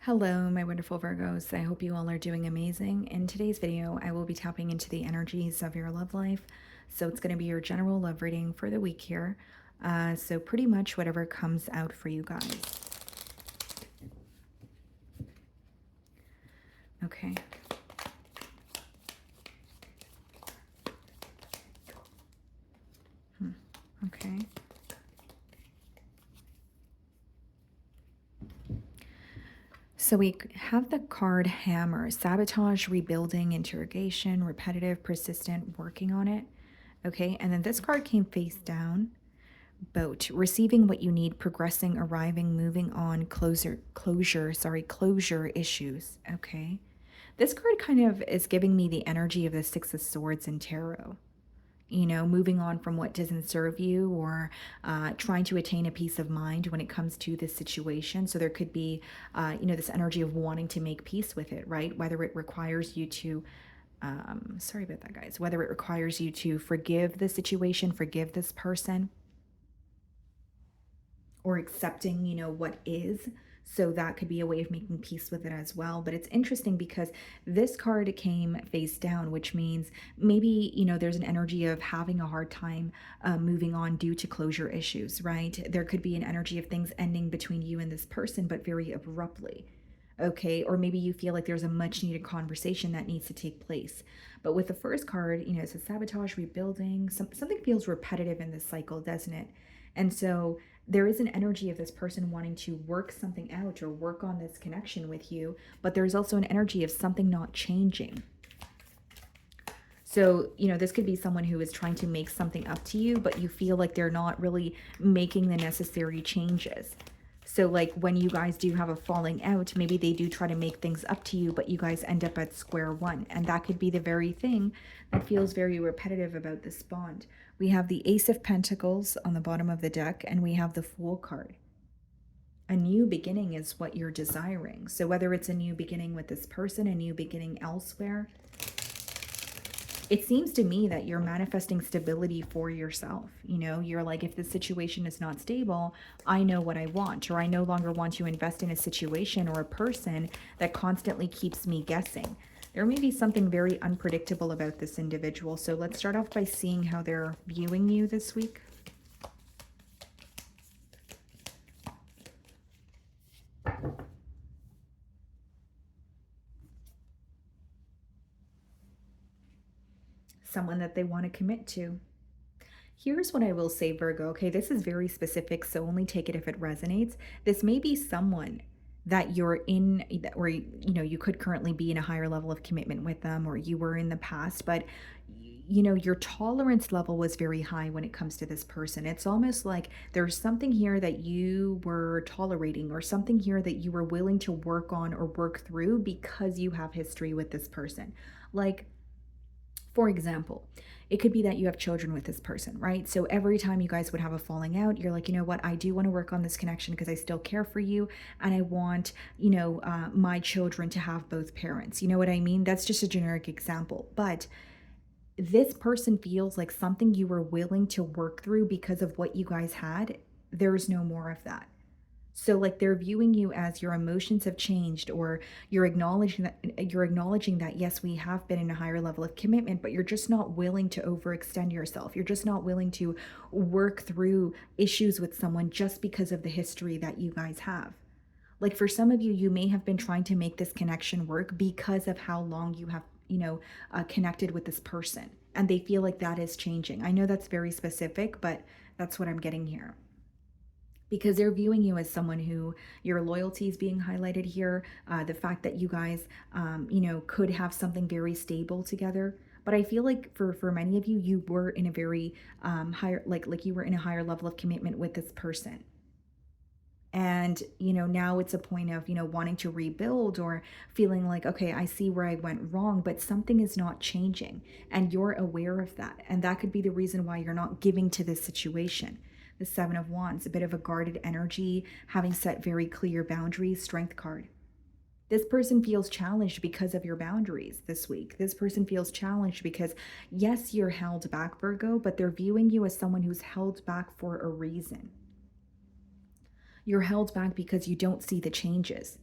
Hello, my wonderful Virgos. I hope you all are doing amazing. In today's video, I will be tapping into the energies of your love life. So it's going to be your general love reading for the week here. So pretty much whatever comes out for you guys. Okay. Okay. So we have the card Hammer: sabotage, rebuilding, interrogation, repetitive, persistent, working on it. Okay. And then this card came face down. Boat: receiving what you need, progressing, arriving, moving on, closure issues. Okay. This card kind of is giving me the energy of the Six of Swords in tarot. Moving on from what doesn't serve you, or trying to attain a peace of mind when it comes to this situation. So there could be, this energy of wanting to make peace with it, right? Whether it requires you to, sorry about that, guys, whether it requires you to forgive the situation, forgive this person, or accepting, what is. So that could be a way of making peace with it as well. But it's interesting because this card came face down, which means maybe, there's an energy of having a hard time moving on due to closure issues, right? There could be an energy of things ending between you and this person, but very abruptly. Okay. Or maybe you feel like there's a much needed conversation that needs to take place. But with the first card, it says sabotage, rebuilding. Something feels repetitive in this cycle, doesn't it? And so there is an energy of this person wanting to work something out or work on this connection with you, but there's also an energy of something not changing. So, this could be someone who is trying to make something up to you, but you feel like they're not really making the necessary changes. So like when you guys do have a falling out, maybe they do try to make things up to you, but you guys end up at square one. And that could be the very thing that feels very repetitive about this bond. We have the Ace of Pentacles on the bottom of the deck, and we have the Fool card. A new beginning is what you're desiring. So whether it's a new beginning with this person, a new beginning elsewhere, it seems to me that you're manifesting stability for yourself. You're like, if the situation is not stable, I know what I want, or I no longer want to invest in a situation or a person that constantly keeps me guessing. There may be something very unpredictable about this individual. So let's start off by seeing how they're viewing you this week. Someone that they want to commit to. Here's what I will say, Virgo. Okay, this is very specific, so only take it if it resonates. This may be someone that you're in, or you could currently be in a higher level of commitment with them, or you were in the past, but your tolerance level was very high when it comes to this person. It's almost like there's something here that you were tolerating, or something here that you were willing to work on or work through because you have history with this person. Like, for example, it could be that you have children with this person, right? So every time you guys would have a falling out, you're like, you know what, I do want to work on this connection because I still care for you. And I want, my children to have both parents. You know what I mean? That's just a generic example. But this person feels like something you were willing to work through because of what you guys had. There's no more of that. So like they're viewing you as your emotions have changed, or you're acknowledging that yes, we have been in a higher level of commitment, but you're just not willing to overextend yourself. You're just not willing to work through issues with someone just because of the history that you guys have. Like for some of you, you may have been trying to make this connection work because of how long you have, connected with this person, and they feel like that is changing. I know that's very specific, but that's what I'm getting here, because they're viewing you as someone who your loyalty is being highlighted here. The fact that you guys, could have something very stable together. But I feel like for many of you, you were in a very higher, like you were in a higher level of commitment with this person. And, now it's a point of, wanting to rebuild, or feeling like, okay, I see where I went wrong, but something is not changing. And you're aware of that. And that could be the reason why you're not giving to this situation. The Seven of Wands, a bit of a guarded energy, having set very clear boundaries, Strength card. This person feels challenged because of your boundaries this week. This person feels challenged because, yes, you're held back, Virgo, but they're viewing you as someone who's held back for a reason. You're held back because you don't see the changes.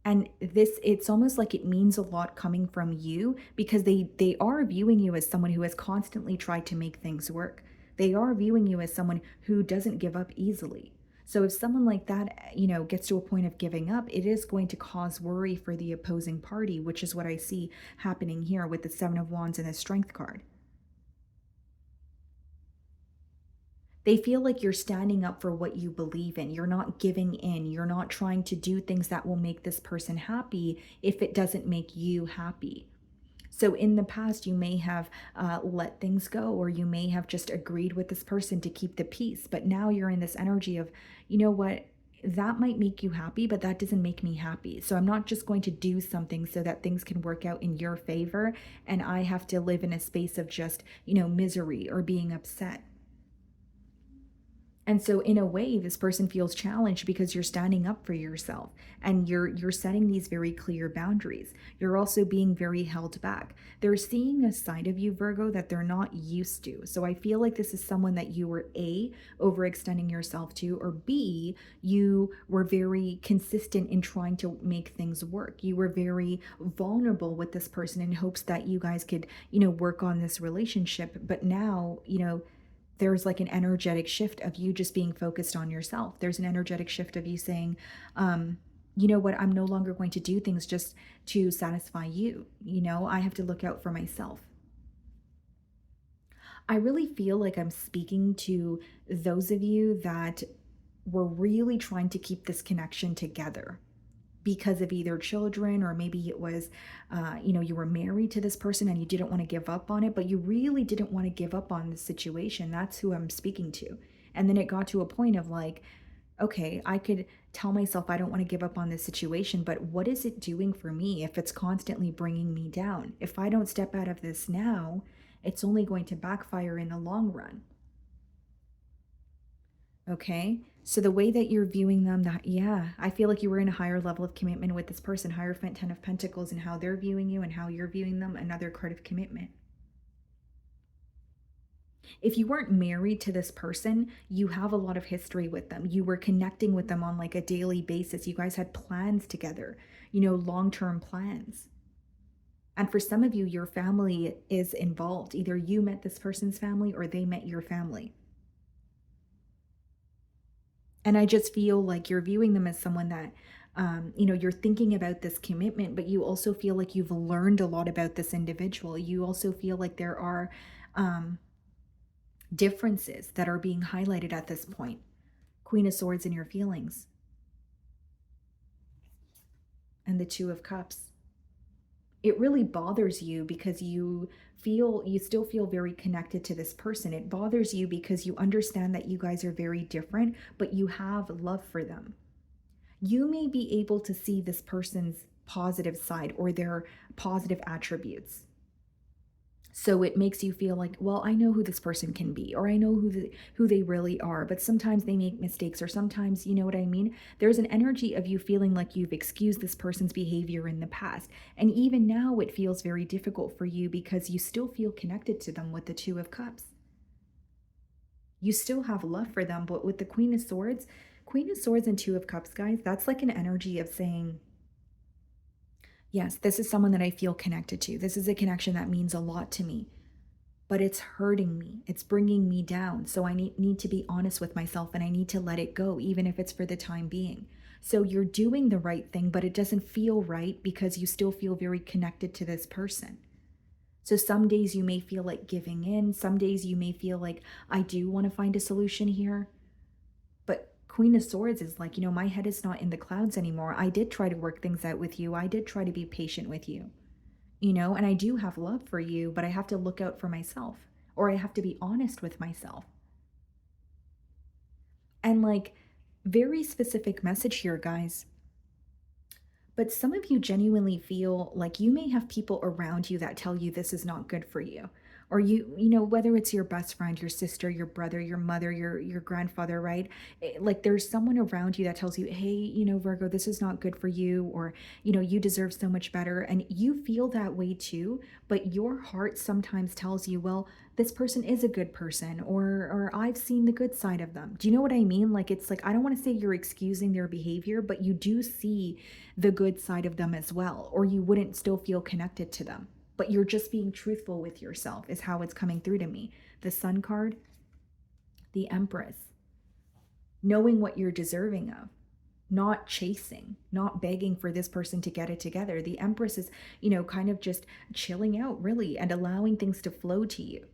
And this it's almost like it means a lot coming from you because they are viewing you as someone who has constantly tried to make things work. They are viewing you as someone who doesn't give up easily. So if someone like that, gets to a point of giving up, it is going to cause worry for the opposing party, which is what I see happening here with the 7 of Wands and the Strength card. They feel like you're standing up for what you believe in. You're not giving in. You're not trying to do things that will make this person happy if it doesn't make you happy. So, in the past, you may have let things go, or you may have just agreed with this person to keep the peace. But now you're in this energy of, you know what? That might make you happy, but that doesn't make me happy. So, I'm not just going to do something so that things can work out in your favor. And I have to live in a space of just, misery or being upset. And so in a way, this person feels challenged because you're standing up for yourself and you're setting these very clear boundaries. You're also being very held back. They're seeing a side of you, Virgo, that they're not used to. So I feel like this is someone that you were A, overextending yourself to, or B, you were very consistent in trying to make things work. You were very vulnerable with this person in hopes that you guys could, work on this relationship. But now, there's like an energetic shift of you just being focused on yourself. There's an energetic shift of you saying, you know what, I'm no longer going to do things just to satisfy you. I have to look out for myself. I really feel like I'm speaking to those of you that were really trying to keep this connection together because of either children, or maybe it was you were married to this person and you didn't want to give up on it, but you really didn't want to give up on the situation. That's who I'm speaking to. And then it got to a point of like, okay, I could tell myself I don't want to give up on this situation, but what is it doing for me if it's constantly bringing me down? If I don't step out of this now, it's only going to backfire in the long run. Okay. So the way that you're viewing them, that, yeah, I feel like you were in a higher level of commitment with this person, Hierophant, 10 of Pentacles, and how they're viewing you and how you're viewing them, another card of commitment. If you weren't married to this person, you have a lot of history with them. You were connecting with them on like a daily basis. You guys had plans together, long-term plans. And for some of you, your family is involved. Either you met this person's family or they met your family. And I just feel like you're viewing them as someone that, you're thinking about this commitment, but you also feel like you've learned a lot about this individual. You also feel like there are um, differences that are being highlighted at this point. Queen of Swords in your feelings, and the Two of Cups. It really bothers you because you still feel very connected to this person. It bothers you because you understand that you guys are very different, but you have love for them. You may be able to see this person's positive side or their positive attributes. So it makes you feel like, well, I know who this person can be, or I know who they really are, but sometimes they make mistakes, or sometimes, you know what I mean? There's an energy of you feeling like you've excused this person's behavior in the past. And even now it feels very difficult for you because you still feel connected to them with the Two of Cups. You still have love for them, but with the Queen of Swords and Two of Cups, guys, that's like an energy of saying, yes, this is someone that I feel connected to. This is a connection that means a lot to me, but it's hurting me. It's bringing me down. So I need to be honest with myself and I need to let it go, even if it's for the time being. So you're doing the right thing, but it doesn't feel right because you still feel very connected to this person. So some days you may feel like giving in. Some days you may feel like, I do want to find a solution here. But Queen of Swords is like, my head is not in the clouds anymore. I did try to work things out with you. I did try to be patient with you, and I do have love for you, but I have to look out for myself, or I have to be honest with myself. And like, very specific message here, guys. But some of you genuinely feel like you may have people around you that tell you this is not good for you, or you know, whether it's your best friend, your sister, your brother, your mother, your grandfather, right? Like there's someone around you that tells you, hey, Virgo, this is not good for you, or you deserve so much better, and you feel that way too. But your heart sometimes tells you, well, this person is a good person, or I've seen the good side of them. Do you know what I mean? Like, it's like, I don't want to say you're excusing their behavior, but you do see the good side of them as well, or you wouldn't still feel connected to them. But you're just being truthful with yourself, is how it's coming through to me. The Sun card, the Empress, knowing what you're deserving of, not chasing, not begging for this person to get it together. The Empress is, kind of just chilling out, really, and allowing things to flow to you.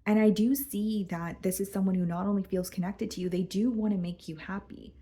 And I do see that this is someone who not only feels connected to you, they do want to make you happy.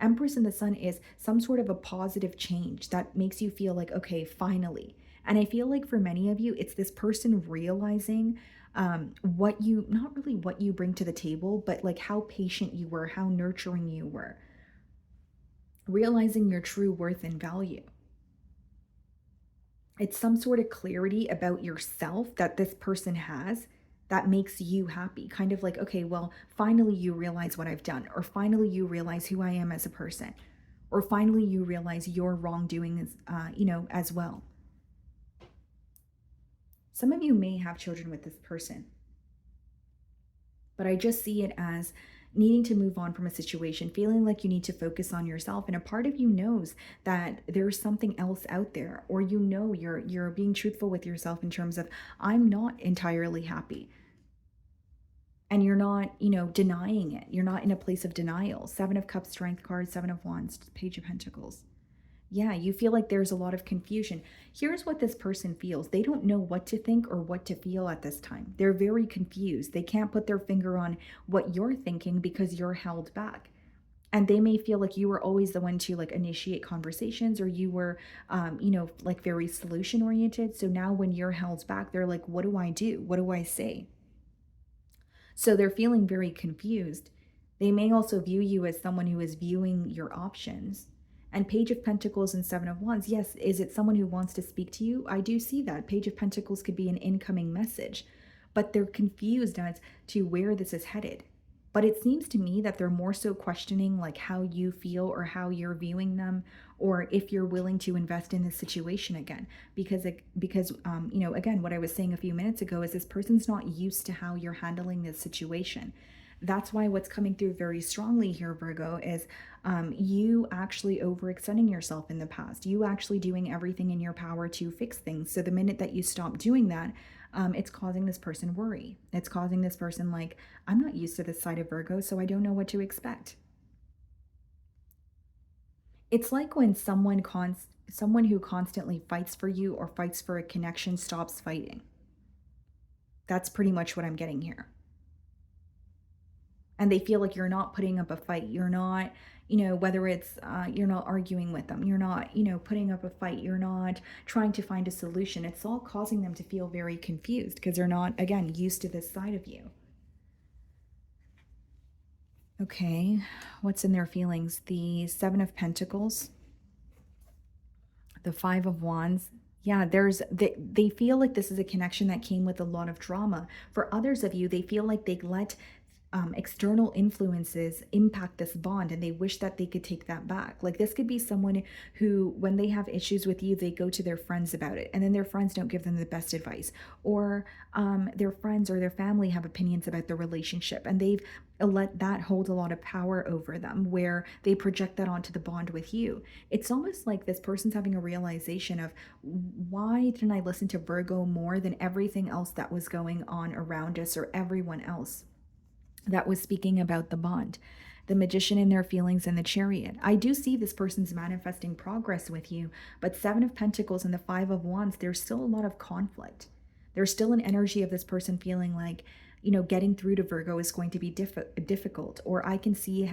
Empress in the Sun is some sort of a positive change that makes you feel like, okay, finally. And I feel like for many of you, it's this person realizing what you, not really what you bring to the table, but like how patient you were, how nurturing you were, realizing your true worth and value. It's some sort of clarity about yourself that this person has that makes you happy. Kind of like, okay, well, finally you realize what I've done, or finally you realize who I am as a person, or finally you realize your wrongdoing as well. Some of you may have children with this person, but I just see it as needing to move on from a situation, feeling like you need to focus on yourself. And a part of you knows that there's something else out there, or you're being truthful with yourself in terms of, I'm not entirely happy. And you're not, denying it. You're not in a place of denial. Seven of Cups, Strength card, Seven of Wands, Page of Pentacles. Yeah, you feel like there's a lot of confusion. Here's what this person feels. They don't know what to think or what to feel at this time. They're very confused. They can't put their finger on what you're thinking because you're held back. And they may feel like you were always the one to like initiate conversations, or you were, like very solution oriented. So now when you're held back, they're like, what do I do? What do I say? So they're feeling very confused. They may also view you as someone who is viewing your options. And Page of Pentacles and Seven of Wands, yes, is it someone who wants to speak to you? I do see that. Page of Pentacles could be an incoming message, but they're confused as to where this is headed. But it seems to me that they're more so questioning like how you feel, or how you're viewing them, or if you're willing to invest in this situation again. Because again, what I was saying a few minutes ago is this person's not used to how you're handling this situation. That's why what's coming through very strongly here, Virgo, is you actually overextending yourself in the past. You actually doing everything in your power to fix things. So the minute that you stop doing that, it's causing this person worry. It's causing this person like, I'm not used to this side of Virgo, so I don't know what to expect. It's like when someone who constantly fights for you or fights for a connection stops fighting. That's pretty much what I'm getting here. And they feel like you're not putting up a fight. You're not, whether it's you're not arguing with them, you're not, putting up a fight, you're not trying to find a solution. It's all causing them to feel very confused because they're not, again, used to this side of you. Okay, what's in their feelings? The Seven of Pentacles, the Five of Wands. Yeah, they feel like this is a connection that came with a lot of drama. For others of you, they feel like they let external influences impact this bond, and they wish that they could take that back. Like, this could be someone who, when they have issues with you, they go to their friends about it, and then their friends don't give them the best advice, or their friends or their family have opinions about the relationship, and they've let that hold a lot of power over them, where they project that onto the bond with you. It's almost like this person's having a realization of, why didn't I listen to Virgo more than everything else that was going on around us, or everyone else that was speaking about the bond? The Magician in their feelings, and the Chariot. I do see this person's manifesting progress with you, but Seven of Pentacles and the Five of Wands, there's still a lot of conflict. There's still an energy of this person feeling like, getting through to Virgo is going to be difficult, or I can see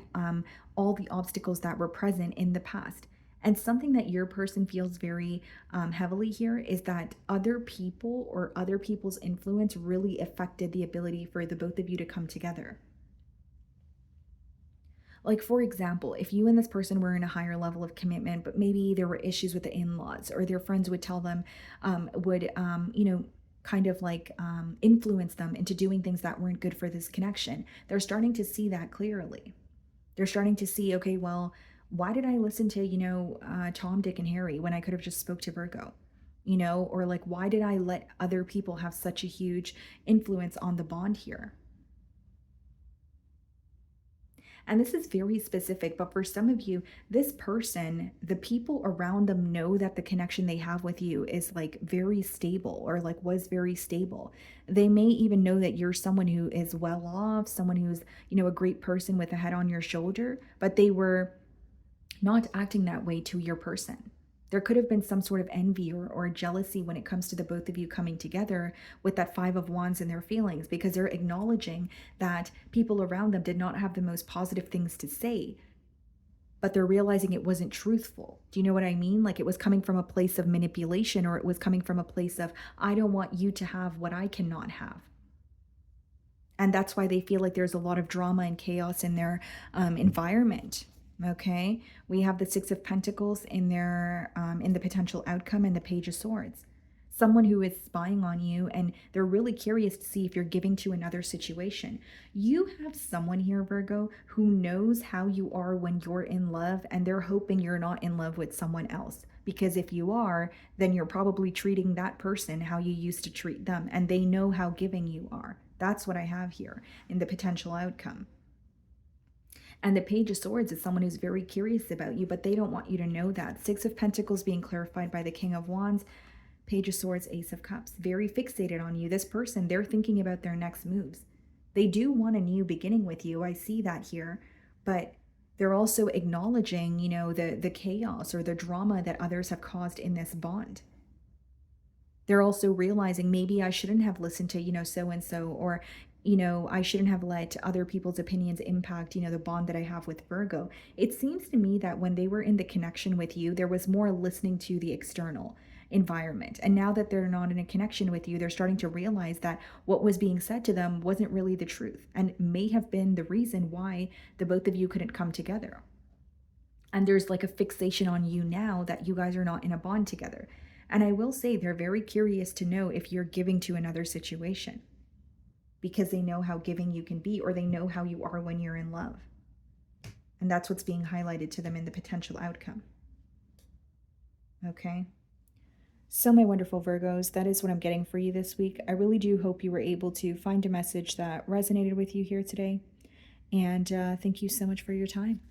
all the obstacles that were present in the past. And something that your person feels very heavily here is that other people or other people's influence really affected the ability for the both of you to come together. Like, for example, if you and this person were in a higher level of commitment, but maybe there were issues with the in laws, or their friends would tell them, would, kind of like influence them into doing things that weren't good for this connection. They're starting to see that clearly. They're starting to see, okay, well, why did I listen to, Tom, Dick, and Harry when I could have just spoke to Virgo? Or like, why did I let other people have such a huge influence on the bond here? And this is very specific, but for some of you, this person, the people around them know that the connection they have with you is like very stable or like was very stable. They may even know that you're someone who is well off, someone who's, a great person with a head on your shoulder, but they were not acting that way to your person. There could have been some sort of envy or jealousy when it comes to the both of you coming together with that Five of Wands in their feelings, because they're acknowledging that people around them did not have the most positive things to say, but they're realizing it wasn't truthful. Do you know what I mean? Like it was coming from a place of manipulation, or it was coming from a place of, I don't want you to have what I cannot have. And that's why they feel like there's a lot of drama and chaos in their environment. Okay, we have the Six of Pentacles in their in the potential outcome, and the Page of Swords. Someone who is spying on you, and they're really curious to see if you're giving to another situation. You have someone here, Virgo, who knows how you are when you're in love, and they're hoping you're not in love with someone else. Because if you are, then you're probably treating that person how you used to treat them, and they know how giving you are. That's what I have here in the potential outcome. And the Page of Swords is someone who's very curious about you, but they don't want you to know that. Six of Pentacles being clarified by the King of Wands, Page of Swords, Ace of Cups. Very fixated on you. This person, they're thinking about their next moves. They do want a new beginning with you. I see that here. But they're also acknowledging, the chaos or the drama that others have caused in this bond. They're also realizing, maybe I shouldn't have listened to, so and so, or I shouldn't have let other people's opinions impact, the bond that I have with Virgo. It seems to me that when they were in the connection with you, there was more listening to the external environment. And now that they're not in a connection with you, they're starting to realize that what was being said to them wasn't really the truth, and may have been the reason why the both of you couldn't come together. And there's like a fixation on you now that you guys are not in a bond together. And I will say they're very curious to know if you're giving to another situation, because they know how giving you can be, or they know how you are when you're in love. And that's what's being highlighted to them in the potential outcome. Okay. So my wonderful Virgos, that is what I'm getting for you this week. I really do hope you were able to find a message that resonated with you here today. And thank you so much for your time.